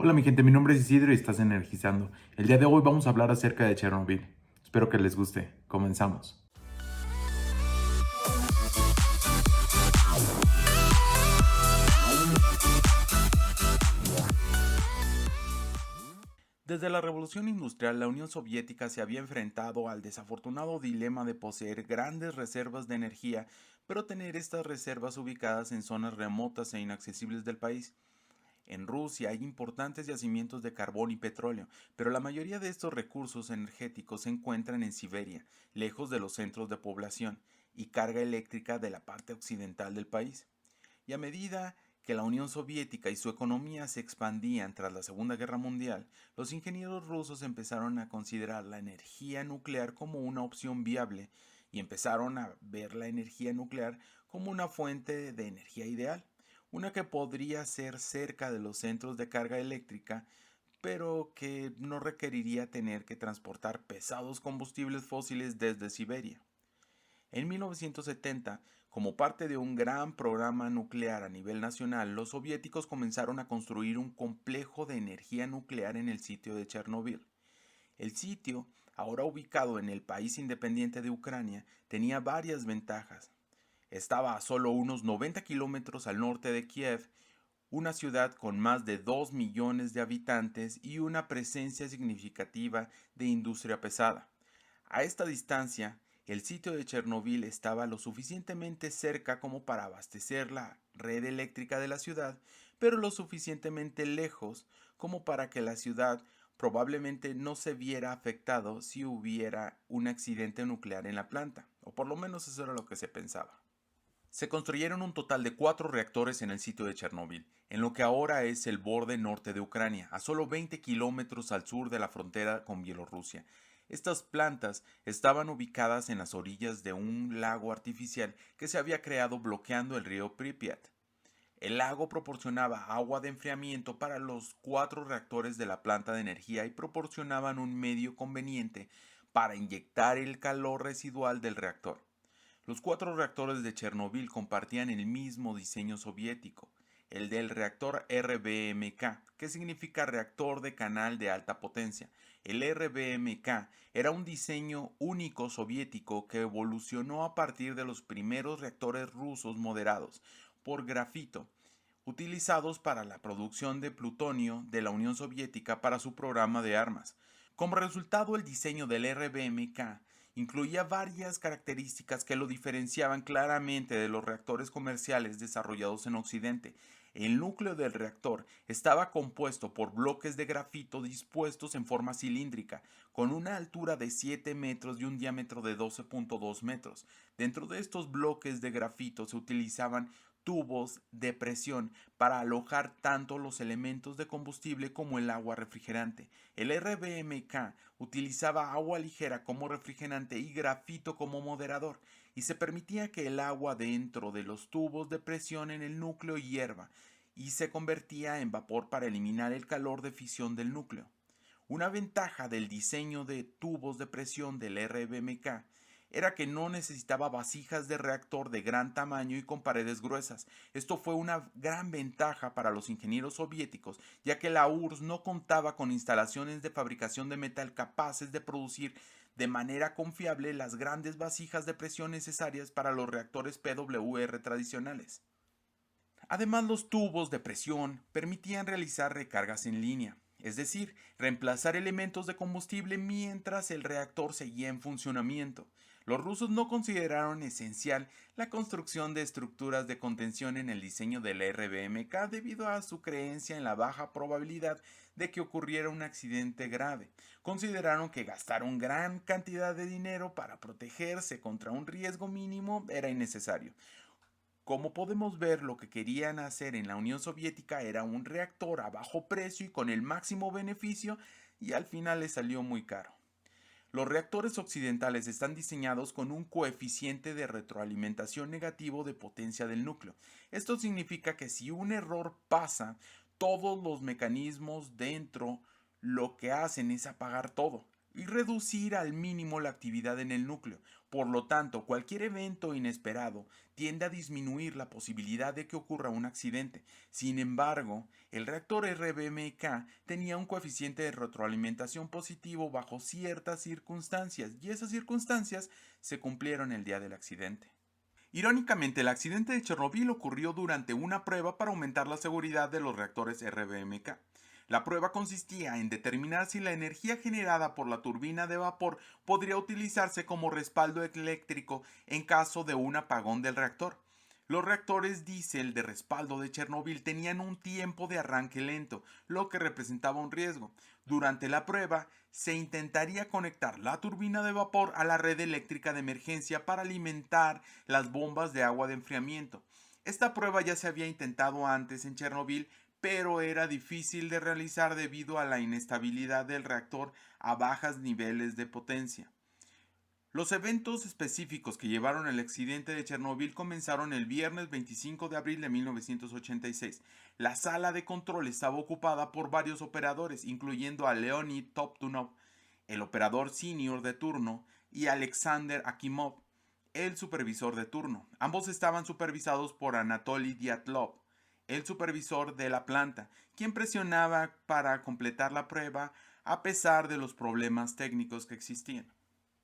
Hola mi gente, mi nombre es Isidro y estás energizando. El día de hoy vamos a hablar acerca de Chernobyl. Espero que les guste. Comenzamos. Desde la Revolución Industrial, la Unión Soviética se había enfrentado al desafortunado dilema de poseer grandes reservas de energía, pero tener estas reservas ubicadas en zonas remotas e inaccesibles del país. En Rusia hay importantes yacimientos de carbón y petróleo, pero la mayoría de estos recursos energéticos se encuentran en Siberia, lejos de los centros de población y carga eléctrica de la parte occidental del país. Y a medida que la Unión Soviética y su economía se expandían tras la Segunda Guerra Mundial, los ingenieros rusos empezaron a considerar la energía nuclear como una opción viable y empezaron a ver la energía nuclear como una fuente de energía ideal, una que podría ser cerca de los centros de carga eléctrica, pero que no requeriría tener que transportar pesados combustibles fósiles desde Siberia. En 1970, como parte de un gran programa nuclear a nivel nacional, los soviéticos comenzaron a construir un complejo de energía nuclear en el sitio de Chernobyl. El sitio, ahora ubicado en el país independiente de Ucrania, tenía varias ventajas. Estaba a solo unos 90 kilómetros al norte de Kiev, una ciudad con más de 2 millones de habitantes y una presencia significativa de industria pesada. A esta distancia, el sitio de Chernobyl estaba lo suficientemente cerca como para abastecer la red eléctrica de la ciudad, pero lo suficientemente lejos como para que la ciudad probablemente no se viera afectado si hubiera un accidente nuclear en la planta, o por lo menos eso era lo que se pensaba. Se construyeron un total de 4 reactores en el sitio de Chernobyl, en lo que ahora es el borde norte de Ucrania, a solo 20 kilómetros al sur de la frontera con Bielorrusia. Estas plantas estaban ubicadas en las orillas de un lago artificial que se había creado bloqueando el río Pripyat. El lago proporcionaba agua de enfriamiento para los 4 reactores de la planta de energía y proporcionaban un medio conveniente para inyectar el calor residual del reactor. Los 4 reactores de Chernobyl compartían el mismo diseño soviético, el del reactor RBMK, que significa reactor de canal de alta potencia. El RBMK era un diseño único soviético que evolucionó a partir de los primeros reactores rusos moderados por grafito, utilizados para la producción de plutonio de la Unión Soviética para su programa de armas. Como resultado, el diseño del RBMK incluía varias características que lo diferenciaban claramente de los reactores comerciales desarrollados en Occidente. El núcleo del reactor estaba compuesto por bloques de grafito dispuestos en forma cilíndrica, con una altura de 7 metros y un diámetro de 12.2 metros. Dentro de estos bloques de grafito se utilizaban tubos de presión para alojar tanto los elementos de combustible como el agua refrigerante. El RBMK utilizaba agua ligera como refrigerante y grafito como moderador, y se permitía que el agua dentro de los tubos de presión en el núcleo hierva y se convertía en vapor para eliminar el calor de fisión del núcleo. Una ventaja del diseño de tubos de presión del RBMK era que no necesitaba vasijas de reactor de gran tamaño y con paredes gruesas. Esto fue una gran ventaja para los ingenieros soviéticos, ya que la URSS no contaba con instalaciones de fabricación de metal capaces de producir de manera confiable las grandes vasijas de presión necesarias para los reactores PWR tradicionales. Además, los tubos de presión permitían realizar recargas en línea, es decir, reemplazar elementos de combustible mientras el reactor seguía en funcionamiento. Los rusos no consideraron esencial la construcción de estructuras de contención en el diseño del RBMK debido a su creencia en la baja probabilidad de que ocurriera un accidente grave. Consideraron que gastar una gran cantidad de dinero para protegerse contra un riesgo mínimo era innecesario. Como podemos ver, lo que querían hacer en la Unión Soviética era un reactor a bajo precio y con el máximo beneficio, y al final les salió muy caro. Los reactores occidentales están diseñados con un coeficiente de retroalimentación negativo de potencia del núcleo. Esto significa que si un error pasa, todos los mecanismos dentro lo que hacen es apagar todo. y reducir al mínimo la actividad en el núcleo. Por lo tanto, cualquier evento inesperado tiende a disminuir la posibilidad de que ocurra un accidente. Sin embargo, el reactor RBMK tenía un coeficiente de retroalimentación positivo bajo ciertas circunstancias, y esas circunstancias se cumplieron el día del accidente. Irónicamente, el accidente de Chernobyl ocurrió durante una prueba para aumentar la seguridad de los reactores RBMK. La prueba consistía en determinar si la energía generada por la turbina de vapor podría utilizarse como respaldo eléctrico en caso de un apagón del reactor. Los reactores diésel de respaldo de Chernobyl tenían un tiempo de arranque lento, lo que representaba un riesgo. Durante la prueba, se intentaría conectar la turbina de vapor a la red eléctrica de emergencia para alimentar las bombas de agua de enfriamiento. Esta prueba ya se había intentado antes en Chernobyl, pero era difícil de realizar debido a la inestabilidad del reactor a bajos niveles de potencia. Los eventos específicos que llevaron al accidente de Chernobyl comenzaron el viernes 25 de abril de 1986. La sala de control estaba ocupada por varios operadores, incluyendo a Leonid Toptunov, el operador senior de turno, y Alexander Akimov, el supervisor de turno. Ambos estaban supervisados por Anatoly Dyatlov, el supervisor de la planta, quien presionaba para completar la prueba a pesar de los problemas técnicos que existían.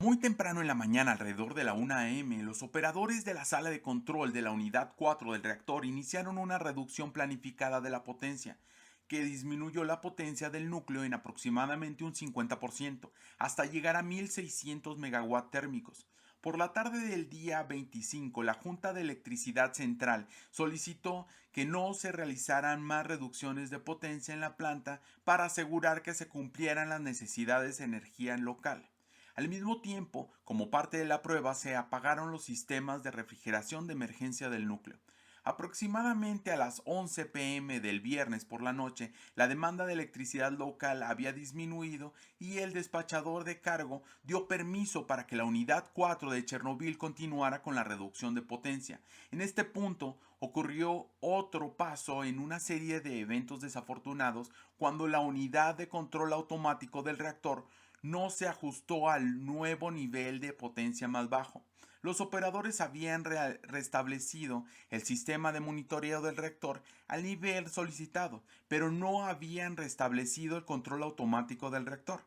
Muy temprano en la mañana, alrededor de la 1 a.m., los operadores de la sala de control de la unidad 4 del reactor iniciaron una reducción planificada de la potencia, que disminuyó la potencia del núcleo en aproximadamente un 50%, hasta llegar a 1600 megawatt térmicos. Por la tarde del día 25, la Junta de Electricidad Central solicitó que no se realizaran más reducciones de potencia en la planta para asegurar que se cumplieran las necesidades de energía local. Al mismo tiempo, como parte de la prueba, se apagaron los sistemas de refrigeración de emergencia del núcleo. Aproximadamente a las 11 p.m. del viernes por la noche, la demanda de electricidad local había disminuido y el despachador de cargo dio permiso para que la unidad 4 de Chernobyl continuara con la reducción de potencia. En este punto ocurrió otro paso en una serie de eventos desafortunados cuando la unidad de control automático del reactor no se ajustó al nuevo nivel de potencia más bajo. Los operadores habían restablecido el sistema de monitoreo del reactor al nivel solicitado, pero no habían restablecido el control automático del reactor.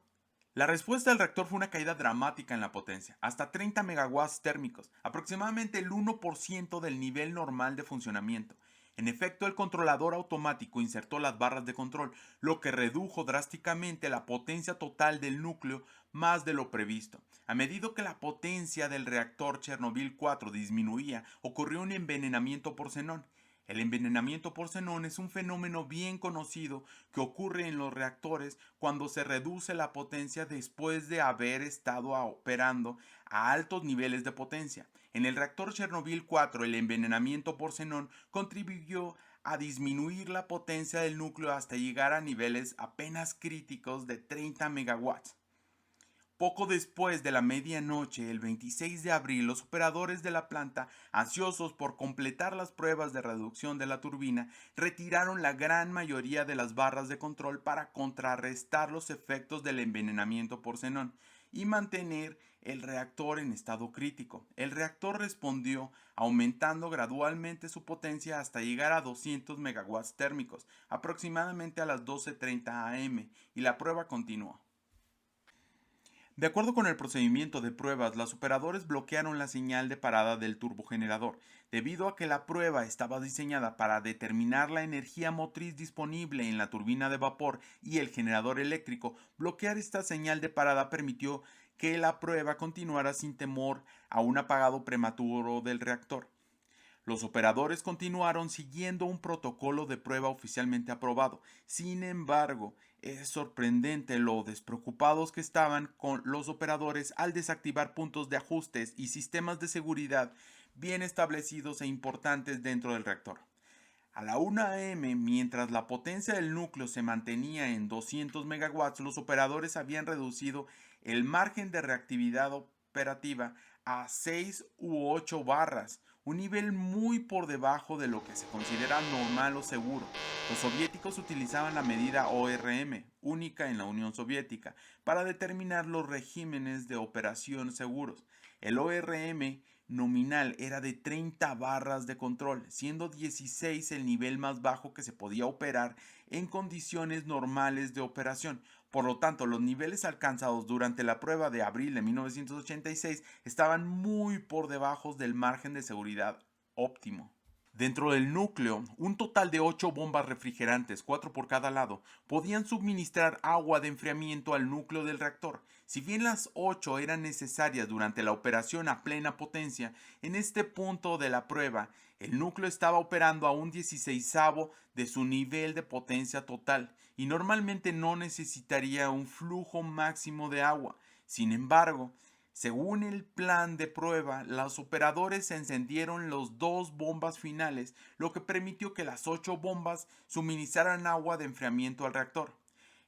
La respuesta del reactor fue una caída dramática en la potencia, hasta 30 megawatts térmicos, aproximadamente el 1% del nivel normal de funcionamiento. En efecto, el controlador automático insertó las barras de control, lo que redujo drásticamente la potencia total del núcleo más de lo previsto. A medida que la potencia del reactor Chernobyl 4 disminuía, ocurrió un envenenamiento por xenón. El envenenamiento por xenón es un fenómeno bien conocido que ocurre en los reactores cuando se reduce la potencia después de haber estado operando a altos niveles de potencia. En el reactor Chernobyl 4, el envenenamiento por xenón contribuyó a disminuir la potencia del núcleo hasta llegar a niveles apenas críticos de 30 megawatts. Poco después de la medianoche, el 26 de abril, los operadores de la planta, ansiosos por completar las pruebas de reducción de la turbina, retiraron la gran mayoría de las barras de control para contrarrestar los efectos del envenenamiento por xenón y mantener el reactor en estado crítico. El reactor respondió aumentando gradualmente su potencia hasta llegar a 200 megawatts térmicos, aproximadamente a las 12:30 am, y la prueba continuó. De acuerdo con el procedimiento de pruebas, los operadores bloquearon la señal de parada del turbogenerador, debido a que la prueba estaba diseñada para determinar la energía motriz disponible en la turbina de vapor y el generador eléctrico. Bloquear esta señal de parada permitió que la prueba continuara sin temor a un apagado prematuro del reactor. Los operadores continuaron siguiendo un protocolo de prueba oficialmente aprobado. Sin embargo, es sorprendente lo despreocupados que estaban con los operadores al desactivar puntos de ajustes y sistemas de seguridad bien establecidos e importantes dentro del reactor. A la 1 am, mientras la potencia del núcleo se mantenía en 200 megawatts, los operadores habían reducido el margen de reactividad operativa a 6 u 8 barras, un nivel muy por debajo de lo que se considera normal o seguro. Los soviéticos utilizaban la medida ORM, única en la Unión Soviética, para determinar los regímenes de operación seguros. El ORM nominal era de 30 barras de control, siendo 16 el nivel más bajo que se podía operar en condiciones normales de operación. Por lo tanto, los niveles alcanzados durante la prueba de abril de 1986 estaban muy por debajo del margen de seguridad óptimo. Dentro del núcleo, un total de 8 bombas refrigerantes, 4 por cada lado, podían suministrar agua de enfriamiento al núcleo del reactor. Si bien las 8 eran necesarias durante la operación a plena potencia, en este punto de la prueba, el núcleo estaba operando a un 16avo de su nivel de potencia total y normalmente no necesitaría un flujo máximo de agua. Sin embargo, según el plan de prueba, los operadores encendieron las 2 bombas finales, lo que permitió que las 8 bombas suministraran agua de enfriamiento al reactor.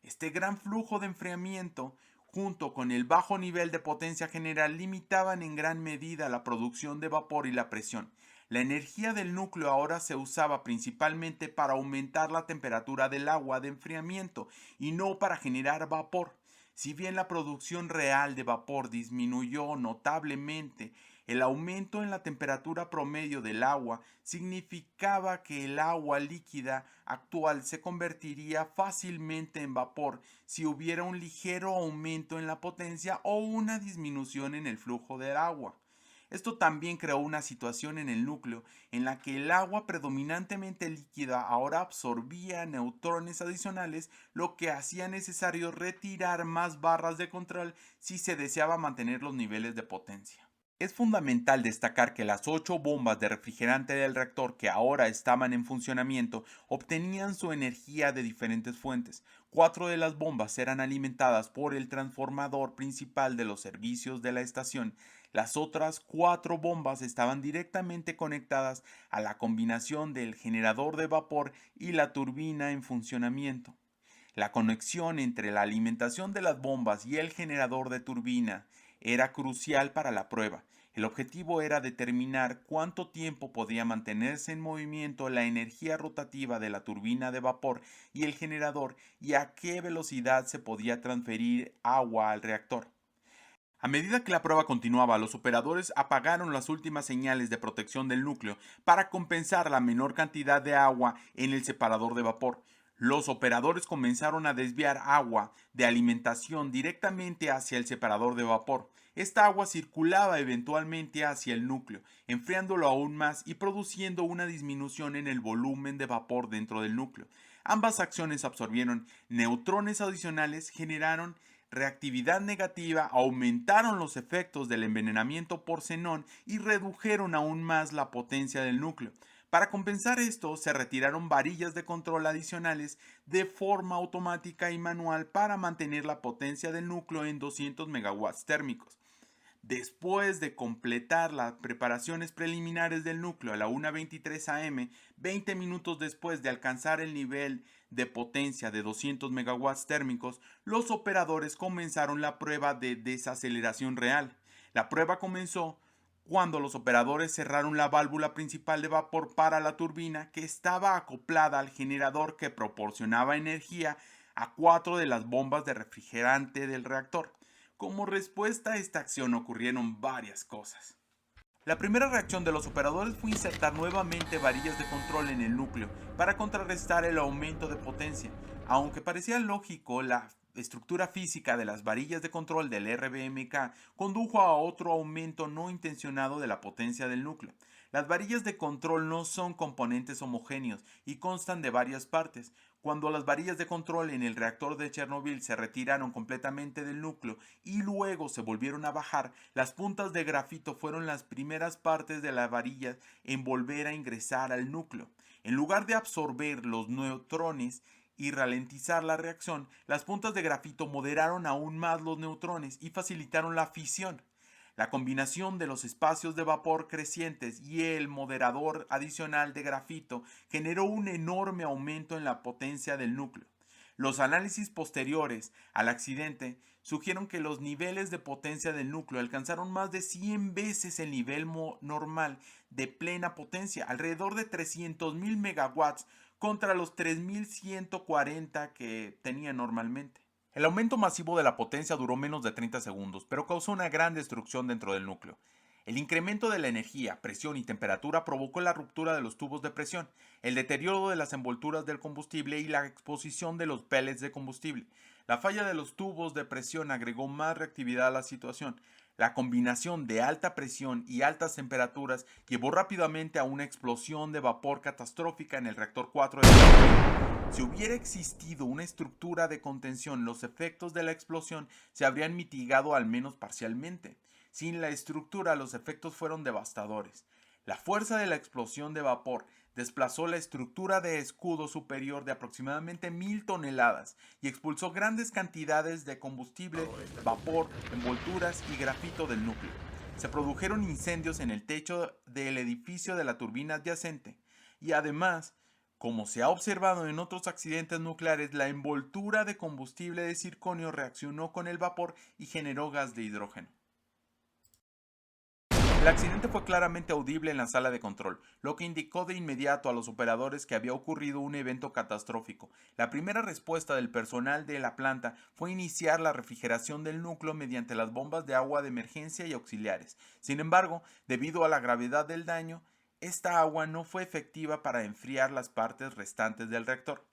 Este gran flujo de enfriamiento, junto con el bajo nivel de potencia general, limitaban en gran medida la producción de vapor y la presión. La energía del núcleo ahora se usaba principalmente para aumentar la temperatura del agua de enfriamiento y no para generar vapor. Si bien la producción real de vapor disminuyó notablemente, el aumento en la temperatura promedio del agua significaba que el agua líquida actual se convertiría fácilmente en vapor si hubiera un ligero aumento en la potencia o una disminución en el flujo del agua. Esto también creó una situación en el núcleo en la que el agua predominantemente líquida ahora absorbía neutrones adicionales, lo que hacía necesario retirar más barras de control si se deseaba mantener los niveles de potencia. Es fundamental destacar que las 8 bombas de refrigerante del reactor que ahora estaban en funcionamiento obtenían su energía de diferentes fuentes. 4 de las bombas eran alimentadas por el transformador principal de los servicios de la estación. Las otras 4 bombas estaban directamente conectadas a la combinación del generador de vapor y la turbina en funcionamiento. La conexión entre la alimentación de las bombas y el generador de turbina era crucial para la prueba. El objetivo era determinar cuánto tiempo podía mantenerse en movimiento la energía rotativa de la turbina de vapor y el generador y a qué velocidad se podía transferir agua al reactor. A medida que la prueba continuaba, los operadores apagaron las últimas señales de protección del núcleo para compensar la menor cantidad de agua en el separador de vapor. Los operadores comenzaron a desviar agua de alimentación directamente hacia el separador de vapor. Esta agua circulaba eventualmente hacia el núcleo, enfriándolo aún más y produciendo una disminución en el volumen de vapor dentro del núcleo. Ambas acciones absorbieron neutrones adicionales, generaron reactividad negativa, aumentaron los efectos del envenenamiento por xenón y redujeron aún más la potencia del núcleo. Para compensar esto, se retiraron varillas de control adicionales de forma automática y manual para mantener la potencia del núcleo en 200 megawatts térmicos. Después de completar las preparaciones preliminares del núcleo a la 1:23 am, 20 minutos después de alcanzar el nivel de potencia de 200 megawatts térmicos, los operadores comenzaron la prueba de desaceleración real. La prueba comenzó cuando los operadores cerraron la válvula principal de vapor para la turbina que estaba acoplada al generador que proporcionaba energía a 4 de las bombas de refrigerante del reactor. Como respuesta a esta acción ocurrieron varias cosas. La primera reacción de los operadores fue insertar nuevamente varillas de control en el núcleo para contrarrestar el aumento de potencia. Aunque parecía lógico, la estructura física de las varillas de control del RBMK condujo a otro aumento no intencionado de la potencia del núcleo. Las varillas de control no son componentes homogéneos y constan de varias partes. Cuando las varillas de control en el reactor de Chernobyl se retiraron completamente del núcleo y luego se volvieron a bajar, las puntas de grafito fueron las primeras partes de las varillas en volver a ingresar al núcleo. En lugar de absorber los neutrones y ralentizar la reacción, las puntas de grafito moderaron aún más los neutrones y facilitaron la fisión. La combinación de los espacios de vapor crecientes y el moderador adicional de grafito generó un enorme aumento en la potencia del núcleo. Los análisis posteriores al accidente sugieren que los niveles de potencia del núcleo alcanzaron más de 100 veces el nivel normal de plena potencia, alrededor de 300.000 megawatts contra los 3.140 que tenía normalmente. El aumento masivo de la potencia duró menos de 30 segundos, pero causó una gran destrucción dentro del núcleo. El incremento de la energía, presión y temperatura provocó la ruptura de los tubos de presión, el deterioro de las envolturas del combustible y la exposición de los pellets de combustible. La falla de los tubos de presión agregó más reactividad a la situación. La combinación de alta presión y altas temperaturas llevó rápidamente a una explosión de vapor catastrófica en el reactor 4 de Chernobyl. Si hubiera existido una estructura de contención, los efectos de la explosión se habrían mitigado al menos parcialmente. Sin la estructura, los efectos fueron devastadores. La fuerza de la explosión de vapor desplazó la estructura de escudo superior de aproximadamente 1.000 toneladas y expulsó grandes cantidades de combustible, vapor, envolturas y grafito del núcleo. Se produjeron incendios en el techo del edificio de la turbina adyacente y además, como se ha observado en otros accidentes nucleares, la envoltura de combustible de circonio reaccionó con el vapor y generó gas de hidrógeno. El accidente fue claramente audible en la sala de control, lo que indicó de inmediato a los operadores que había ocurrido un evento catastrófico. La primera respuesta del personal de la planta fue iniciar la refrigeración del núcleo mediante las bombas de agua de emergencia y auxiliares. Sin embargo, debido a la gravedad del daño, esta agua no fue efectiva para enfriar las partes restantes del reactor.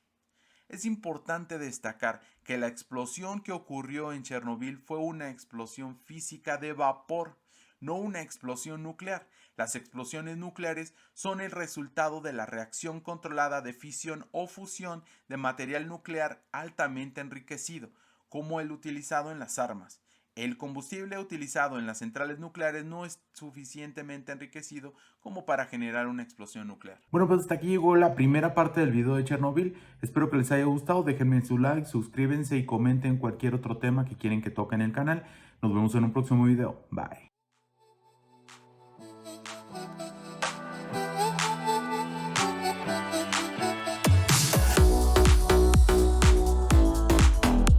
Es importante destacar que la explosión que ocurrió en Chernobyl fue una explosión física de vapor, no una explosión nuclear. Las explosiones nucleares son el resultado de la reacción controlada de fisión o fusión de material nuclear altamente enriquecido, como el utilizado en las armas. El combustible utilizado en las centrales nucleares no es suficientemente enriquecido como para generar una explosión nuclear. Bueno, pues hasta aquí llegó la primera parte del video de Chernobyl. Espero que les haya gustado. Déjenme su like, suscríbanse y comenten cualquier otro tema que quieren que toque en el canal. Nos vemos en un próximo video. Bye.